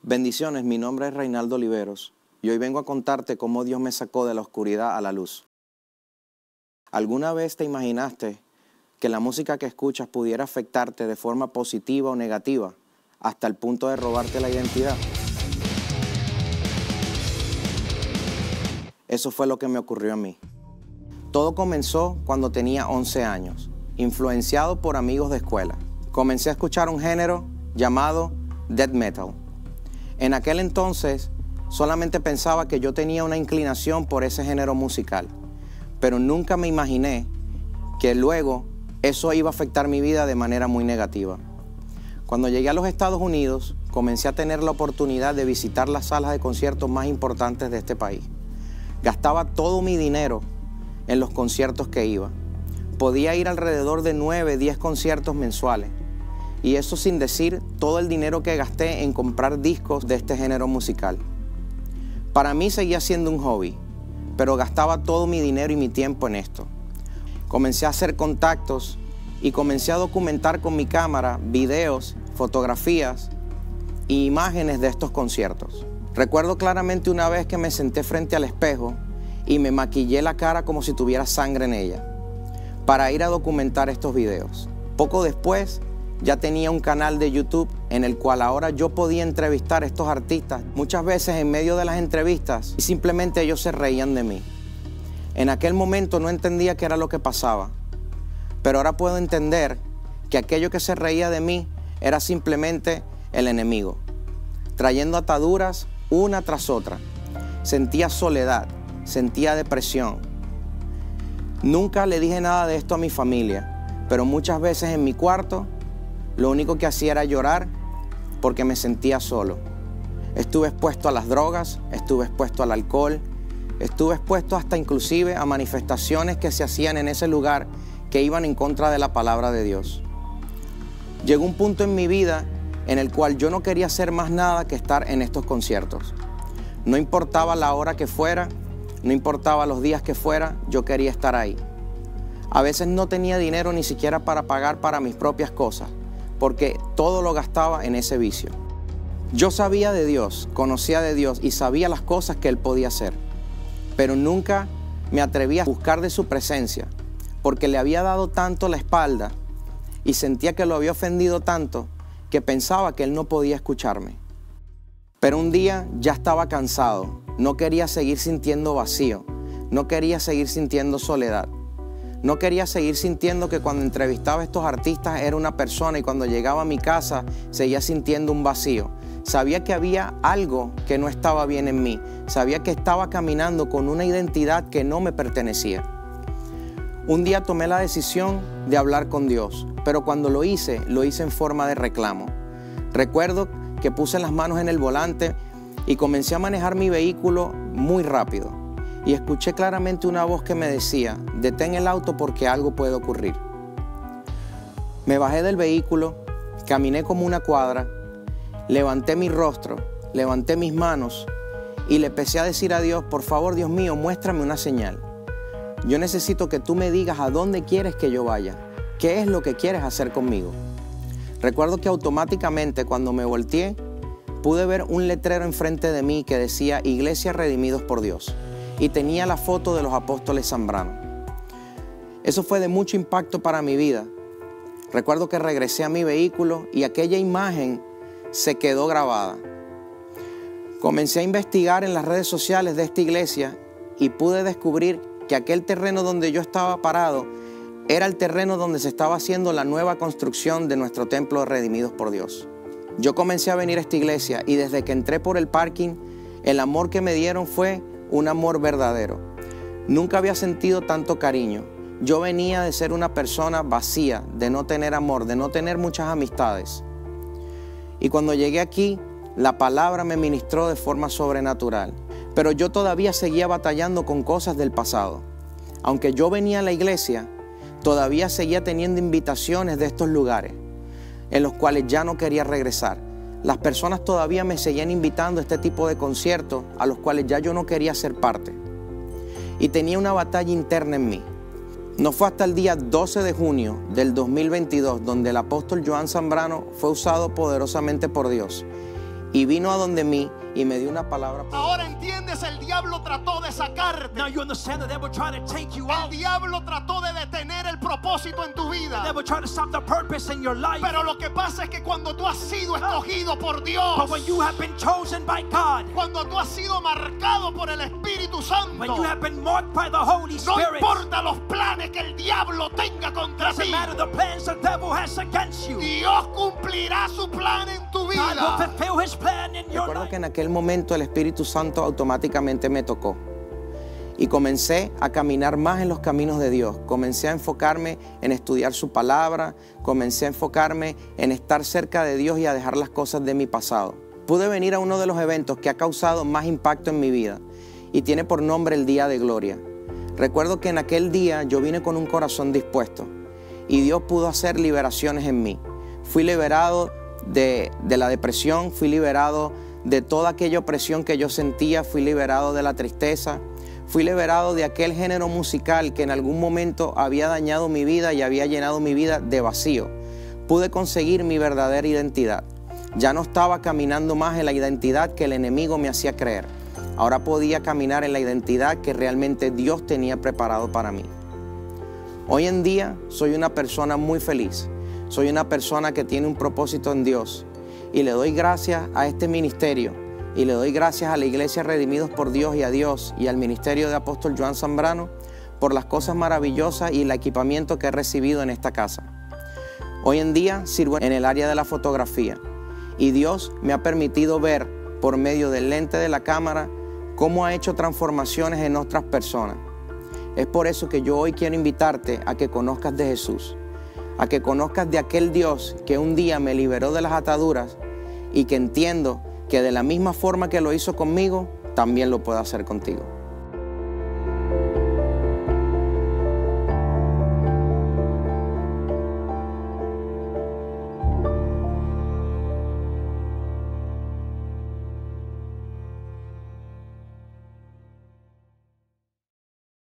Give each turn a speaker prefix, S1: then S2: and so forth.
S1: Bendiciones, mi nombre es Reinaldo Oliveros y hoy vengo a contarte cómo Dios me sacó de la oscuridad a la luz. ¿Alguna vez te imaginaste que la música que escuchas pudiera afectarte de forma positiva o negativa hasta el punto de robarte la identidad? Eso fue lo que me ocurrió a mí. Todo comenzó cuando tenía 11 años, influenciado por amigos de escuela. Comencé a escuchar un género llamado death metal. En aquel entonces solamente pensaba que yo tenía una inclinación por ese género musical, pero nunca me imaginé que luego eso iba a afectar mi vida de manera muy negativa. Cuando llegué a los Estados Unidos, comencé a tener la oportunidad de visitar las salas de conciertos más importantes de este país. Gastaba todo mi dinero en los conciertos que iba. Podía ir alrededor de 9, 10 conciertos mensuales. Y eso sin decir todo el dinero que gasté en comprar discos de este género musical. Para mí seguía siendo un hobby, pero gastaba todo mi dinero y mi tiempo en esto. Comencé a hacer contactos y comencé a documentar con mi cámara videos, fotografías e imágenes de estos conciertos. Recuerdo claramente una vez que me senté frente al espejo y me maquillé la cara como si tuviera sangre en ella para ir a documentar estos videos. Poco después ya tenía un canal de YouTube en el cual ahora yo podía entrevistar a estos artistas, muchas veces en medio de las entrevistas, y simplemente ellos se reían de mí. En aquel momento no entendía qué era lo que pasaba, pero ahora puedo entender que aquello que se reía de mí era simplemente el enemigo, trayendo ataduras una tras otra. Sentía soledad, sentía depresión. Nunca le dije nada de esto a mi familia, pero muchas veces en mi cuarto lo único que hacía era llorar porque me sentía solo. Estuve expuesto a las drogas, estuve expuesto al alcohol, estuve expuesto hasta inclusive a manifestaciones que se hacían en ese lugar que iban en contra de la palabra de Dios. Llegó un punto en mi vida en el cual yo no quería hacer más nada que estar en estos conciertos. No importaba la hora que fuera, no importaba los días que fuera, yo quería estar ahí. A veces no tenía dinero ni siquiera para pagar para mis propias cosas, porque todo lo gastaba en ese vicio. Yo sabía de Dios, conocía de Dios y sabía las cosas que Él podía hacer, pero nunca me atreví a buscar de su presencia, porque le había dado tanto la espalda y sentía que lo había ofendido tanto que pensaba que Él no podía escucharme. Pero un día ya estaba cansado, no quería seguir sintiendo vacío, no quería seguir sintiendo soledad. No quería seguir sintiendo que cuando entrevistaba a estos artistas era una persona y cuando llegaba a mi casa seguía sintiendo un vacío. Sabía que había algo que no estaba bien en mí. Sabía que estaba caminando con una identidad que no me pertenecía. Un día tomé la decisión de hablar con Dios, pero cuando lo hice en forma de reclamo. Recuerdo que puse las manos en el volante y comencé a manejar mi vehículo muy rápido. Y escuché claramente una voz que me decía: detén el auto porque algo puede ocurrir. Me bajé del vehículo, caminé como una cuadra, levanté mi rostro, levanté mis manos y le empecé a decir a Dios: por favor, Dios mío, muéstrame una señal. Yo necesito que tú me digas a dónde quieres que yo vaya, qué es lo que quieres hacer conmigo. Recuerdo que automáticamente cuando me volteé, pude ver un letrero enfrente de mí que decía Iglesia Redimidos por Dios. Y tenía la foto de los apóstoles Zambrano. Eso fue de mucho impacto para mi vida. Recuerdo que regresé a mi vehículo y aquella imagen se quedó grabada. Comencé a investigar en las redes sociales de esta iglesia y pude descubrir que aquel terreno donde yo estaba parado era el terreno donde se estaba haciendo la nueva construcción de nuestro templo de Redimidos por Dios. Yo comencé a venir a esta iglesia y desde que entré por el parking, el amor que me dieron fue un amor verdadero. Nunca había sentido tanto cariño. Yo venía de ser una persona vacía, de no tener amor, de no tener muchas amistades. Y cuando llegué aquí, la palabra me ministró de forma sobrenatural. Pero yo todavía seguía batallando con cosas del pasado. Aunque yo venía a la iglesia, todavía seguía teniendo invitaciones de estos lugares, en los cuales ya no quería regresar. Las personas todavía me seguían invitando a este tipo de conciertos a los cuales ya yo no quería ser parte. Y tenía una batalla interna en mí. No fue hasta el día 12 de junio del 2022 donde el apóstol Joan Zambrano fue usado poderosamente por Dios y vino a donde mí y me dio una palabra.
S2: Ahora entiendes, el diablo trató de sacarte.
S3: Now you understand the devil tried to take you
S2: El
S3: out.
S2: diablo trató de detener el propósito en tu
S3: The
S2: vida.
S3: devil tried to stop the purpose in your life.
S2: Pero lo que pasa es que cuando tú has sido escogido por Dios,
S3: But when you have been chosen by God,
S2: cuando tú has sido marcado por el Espíritu Santo,
S3: when you have been marked by the Holy
S2: no
S3: Spirit,
S2: importa los planes que el diablo tenga contra
S3: doesn't
S2: ti,
S3: matter the plans the devil has against you.
S2: Dios cumplirá su plan en tu
S3: God will
S2: vida.
S3: fulfill his plan in your
S1: Recuerdo
S3: life.
S1: que en aquel momento el Espíritu Santo automáticamente me tocó y comencé a caminar más en los caminos de Dios. Comencé a enfocarme en estudiar su palabra, comencé a enfocarme en estar cerca de Dios y a dejar las cosas de mi pasado. Pude venir a uno de los eventos que ha causado más impacto en mi vida y tiene por nombre el Día de Gloria. Recuerdo que en aquel día yo vine con un corazón dispuesto y Dios pudo hacer liberaciones en mí. Fui liberado de la depresión, fui liberado de toda aquella opresión que yo sentía, fui liberado de la tristeza, fui liberado de aquel género musical que en algún momento había dañado mi vida y había llenado mi vida de vacío. Pude conseguir mi verdadera identidad. Ya no estaba caminando más en la identidad que el enemigo me hacía creer. Ahora podía caminar en la identidad que realmente Dios tenía preparado para mí. Hoy en día soy una persona muy feliz. Soy una persona que tiene un propósito en Dios y le doy gracias a este ministerio y le doy gracias a la Iglesia Redimidos por Dios y a Dios y al ministerio de Apóstol Joan Zambrano por las cosas maravillosas y el equipamiento que he recibido en esta casa. Hoy en día sirvo en el área de la fotografía y Dios me ha permitido ver por medio del lente de la cámara cómo ha hecho transformaciones en otras personas. Es por eso que yo hoy quiero invitarte a que conozcas de Jesús, a que conozcas de aquel Dios que un día me liberó de las ataduras y que entiendo que de la misma forma que lo hizo conmigo, también lo puede hacer contigo.